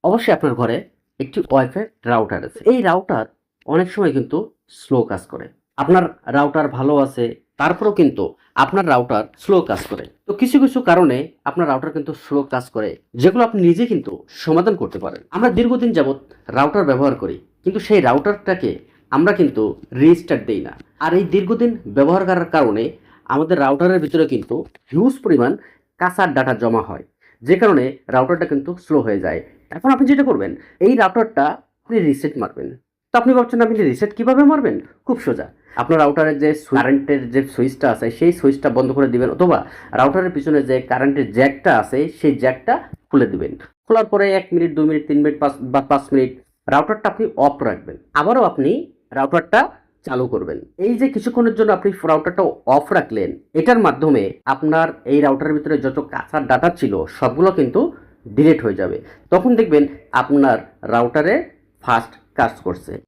অবশ্যই আপনার ঘরে একটি ওয়াইফাই রাউটার আছে। এই রাউটার অনেক সময় কিন্তু স্লো কাজ করে। আপনার রাউটার ভালো আছে, তারপরেও কিন্তু আপনার রাউটার স্লো কাজ করে। তো কিছু, কিছু কারণে আপনার রাউটার কিন্তু স্লো কাজ করে, যেগুলো আপনি নিজে কিন্তু সমাধান করতে পারেন। আমরা দীর্ঘদিন যাবৎ রাউটার ব্যবহার করি, কিন্তু সেই রাউটারটাকে আমরা কিন্তু রিস্টার্ট দেই না। আর এই দীর্ঘদিন ব্যবহার করার কারণে আমাদের রাউটারের ভিতরে কিন্তু হিউজ পরিমাণ কাঁচা ডাটা জমা হয়, যে কারণে রাউটারটা কিন্তু স্লো হয়ে যায়। এখন আপনি যেটা করবেন, এই রাউটারটা আপনি রিসেট মারবেন। তো আপনি ভাবছেন আপনি রিসেট কিভাবে মারবেন? খুব সোজা। আপনার রাউটারের যে কারেন্টের যে সুইচটা আছে সেই সুইচটা বন্ধ করে দিবেন, অথবা রাউটারের পিছনে যে কারেন্টের জ্যাকটা আছে সেই জ্যাকটা খুলে দিবেন। খোলার পরে 1 মিনিট, 2 মিনিট, 3 মিনিট, 5 মিনিট রাউটারটা আপনি অফ রাখবেন। আবারও আপনি রাউটারটা চালু করবেন। এই যে কিছুক্ষণের জন্য আপনি রাউটারটা অফ রাখলেন, এটার মাধ্যমে আপনার এই রাউটারের ভিতরে যত কাঁচা ডাটা ছিল সবগুলো কিন্তু ডিলিট হয়ে যাবে। তখন দেখবেন আপনার রাউটারে ফাস্ট কাজ করছে।